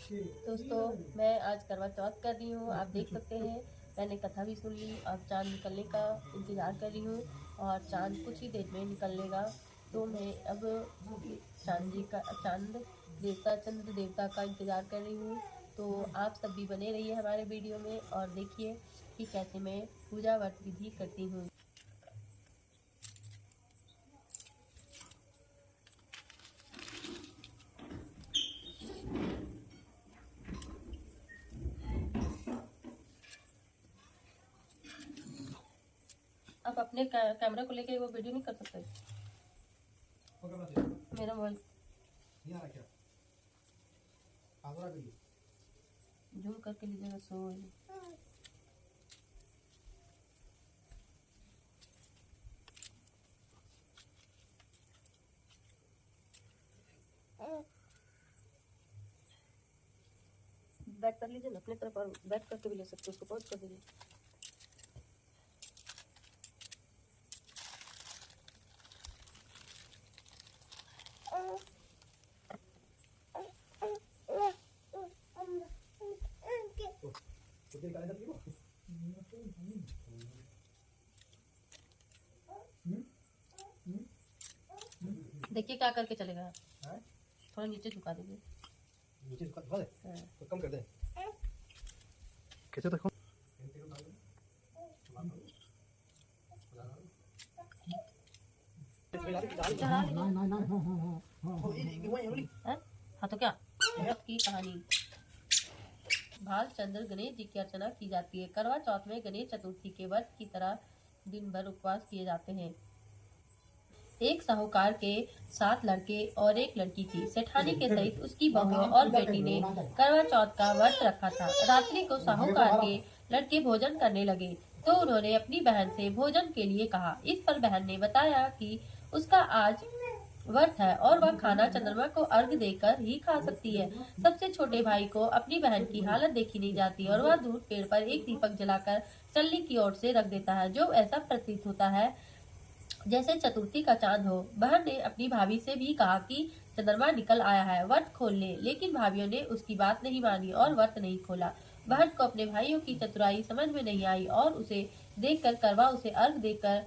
दोस्तों, मैं आज करवा चौथ कर रही हूँ। आप देख सकते हैं, मैंने कथा भी सुन ली। अब चाँद निकलने का इंतज़ार कर रही हूँ और चाँद कुछ ही देर में निकलेगा। तो मैं अब चाँद देवता, चंद्र देवता का इंतज़ार कर रही हूँ। तो आप सब भी बने रहिए हमारे वीडियो में और देखिए कि कैसे मैं पूजा व्रत विधि करती हूँ। आप अपने कैमरा को लेके वो वीडियो नहीं कर सकते। मेरा मोबाइल जूम करके लीजिएगा। सो बैक कर लीजिए ना अपने तरफ और बैक करके भी ले सकते हो। उसको पॉज कर दीजिए। देखिए क्या करके चलेगा। थोड़ा नीचे झुका दीजिए। नीचे झुका दे। तो कम कर दे। कैसे देखो हाँ तो क्या की कहानी। भालचंद्र गणेश जी की अर्चना की जाती है। करवा चौथ में गणेश चतुर्थी के व्रत की तरह दिन भर उपवास किए जाते हैं। एक साहूकार के 7 लड़के और एक लड़की थी। सेठानी के सहित उसकी बहू और बेटी ने करवा चौथ का व्रत रखा था। रात्रि को साहूकार के लड़के भोजन करने लगे तो उन्होंने अपनी बहन से भोजन के लिए कहा। इस पर बहन ने बताया कि उसका आज व्रत है और वह खाना चंद्रमा को अर्घ देकर ही खा सकती है। सबसे छोटे भाई को अपनी बहन की हालत देखी नहीं जाती और वह दूर पेड़ पर एक दीपक जलाकर चलनी की ओर से रख देता है, जो ऐसा प्रतीत होता है जैसे चतुर्थी का चांद हो। बहन ने अपनी भाभी से भी कहा कि चंद्रमा निकल आया है, व्रत खोल ले, लेकिन भाभीियों ने उसकी बात नहीं मानी और व्रत नहीं खोला। बहन को अपने भाइयों की चतुराई समझ में नहीं आई और उसे देखकर करवा उसे अर्घ देकर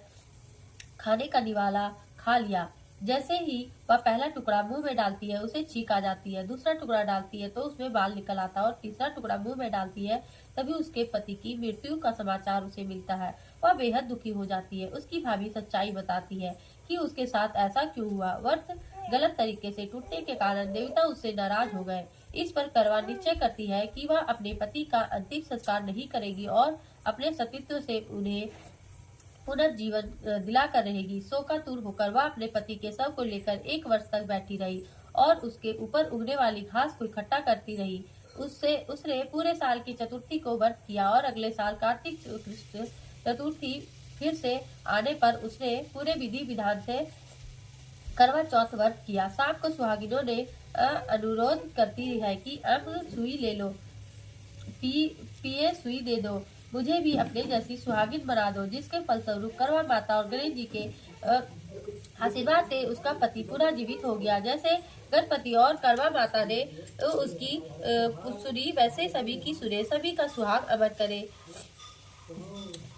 खाने का निवाला खा लिया। जैसे ही वह पहला टुकड़ा मुंह में डालती है उसे छींक आ जाती है, दूसरा टुकड़ा डालती है तो उसमें बाल निकल आता है और तीसरा टुकड़ा मुंह में डालती है तभी उसके पति की मृत्यु का समाचार उसे मिलता है। वह बेहद दुखी हो जाती है। उसकी भाभी सच्चाई बताती है कि उसके साथ ऐसा क्यों हुआ। व्रत गलत तरीके से टूटने के कारण देवता उससे नाराज हो गए। इस पर करवा निश्चय करती है कि वह अपने पति का अंतिम संस्कार नहीं करेगी और अपने सतीत्व से उन्हें पुनर्जीवन दिलाकर रहेगी। शोकातुर होकर वह अपने पति के शव को लेकर 1 वर्ष तक बैठी रही और उसके ऊपर उगने वाली घास को इकट्ठा करती रही। उसने पूरे साल की चतुर्थी को व्रत किया और अगले साल कार्तिक कृष्ण चतुर्थी फिर से आने पर उसने पूरे विधि विधान से करवा चौथ व्रत किया। शाम को सुहागिनों ने अनुरोध करती है कि अब सुई ले लो, पिए सुई दे दो, मुझे भी अपने जैसी सुहागिन बना दो। जिसके फलस्वरूप करवा माता और गणेश जी के आशीर्वाद से उसका पति पुनः जीवित हो गया। जैसे गणपति और करवा माता ने उसकी सुनी वैसे सभी की सुने, सभी का सुहाग अमर करे।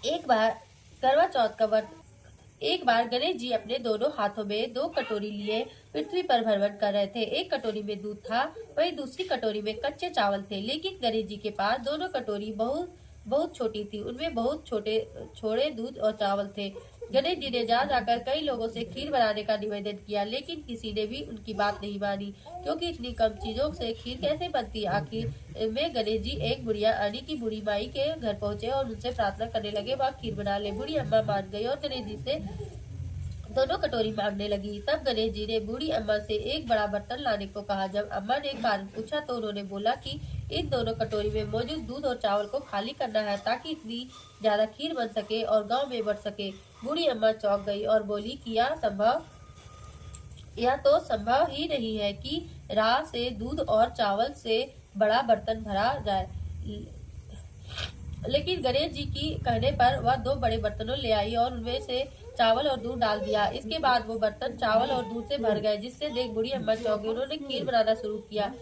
एक बार करवा चौथ का व्रत एक बार गणेश जी अपने दोनों हाथों में 2 कटोरी लिए पृथ्वी पर भ्रमण कर रहे थे। एक कटोरी में दूध था, वही दूसरी कटोरी में कच्चे चावल थे। लेकिन गणेश जी के पास दोनों कटोरी बहुत छोटी थी, उनमें बहुत छोटे दूध और चावल थे। गणेश जी ने जाकर कई लोगों से खीर बनाने का निवेदन किया, लेकिन किसी ने भी उनकी बात नहीं मानी, क्योंकि इतनी कम चीजों से खीर कैसे बनती। आखिर में गणेश जी एक बुढ़िया यानी की बूढ़ी माई के घर पहुंचे और उनसे प्रार्थना करने लगे वह खीर बना ले। बूढ़ी अम्मा मान गई और गणेश जी से दोनों कटोरी मांगने लगी। तब गणेश जी ने बूढ़ी अम्मा से एक बड़ा बर्तन लाने को कहा। जब अम्मा ने कारण पूछा तो उन्होंने बोला कि इन दोनों कटोरी में मौजूद दूध और चावल को खाली करना है ताकि इतनी ज्यादा खीर बन सके और गांव में बढ़ सके। बूढ़ी अम्मा चौंक गई और बोली कि यह तो संभव ही नहीं है कि राह से दूध और चावल से बड़ा बर्तन भरा जाए। लेकिन गणेश जी की कहने पर वह 2 बड़े बर्तनों ले आई और उनमें से चावल और दूध डाल दिया। इसके बाद वो बर्तन चावल और दूध से भर गए, जिससे देख बूढ़ी अम्मा चौंक गई। उन्होंने खीर बनाना शुरू किया।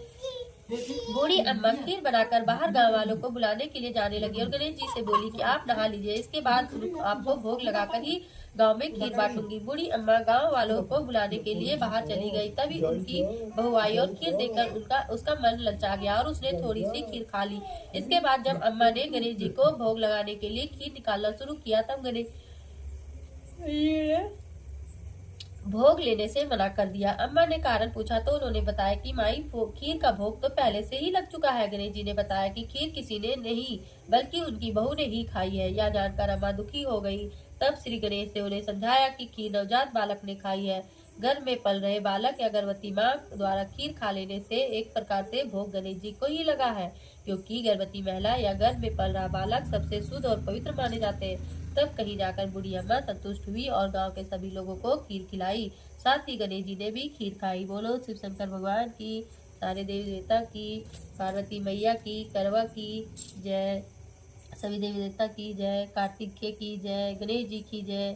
बूढ़ी अम्मा खीर बनाकर बाहर गांव वालों को बुलाने के लिए जाने लगी और गणेश जी से बोली कि आप नहा लीजिए, इसके बाद आपको भोग लगाकर ही गांव में खीर बांटूंगी। बूढ़ी अम्मा गांव वालों को बुलाने के लिए बाहर चली गई। तभी उनकी बहू आई और खीर देखकर उसका मन ललचा गया और उसने थोड़ी सी खीर खा ली। इसके बाद जब अम्मा ने गणेश जी को भोग लगाने के लिए खीर निकालना शुरू किया तब गणेश भोग लेने से मना कर दिया। अम्मा ने कारण पूछा तो उन्होंने बताया कि माई खीर का भोग तो पहले से ही लग चुका है। गणेश जी ने बताया कि खीर किसी ने नहीं बल्कि उनकी बहू ने ही खाई है। यह जानकर अम्मा दुखी हो गई। तब श्री गणेश ने उन्हें समझाया कि खीर नवजात बालक ने खाई है। गर्भ में पल रहे बालक या गर्भवती माँ द्वारा खीर खा लेने से एक प्रकार से भोग गणेश जी को ही लगा है, क्योंकि गर्भवती महिला या गर्भ में पल रहा बालक सबसे शुद्ध और पवित्र माने जाते हैं। तब कहीं जाकर बूढ़ी अम्मा संतुष्ट हुई और गांव के सभी लोगों को खीर खिलाई। साथ ही गणेश जी ने भी खीर खाई। बोलो शिव शंकर भगवान की, सारे देवी देवता की, पार्वती मैया की, करवा की जय, सभी देवी देवता की जय, कार्तिकेय की जय, गणेश जी की जय।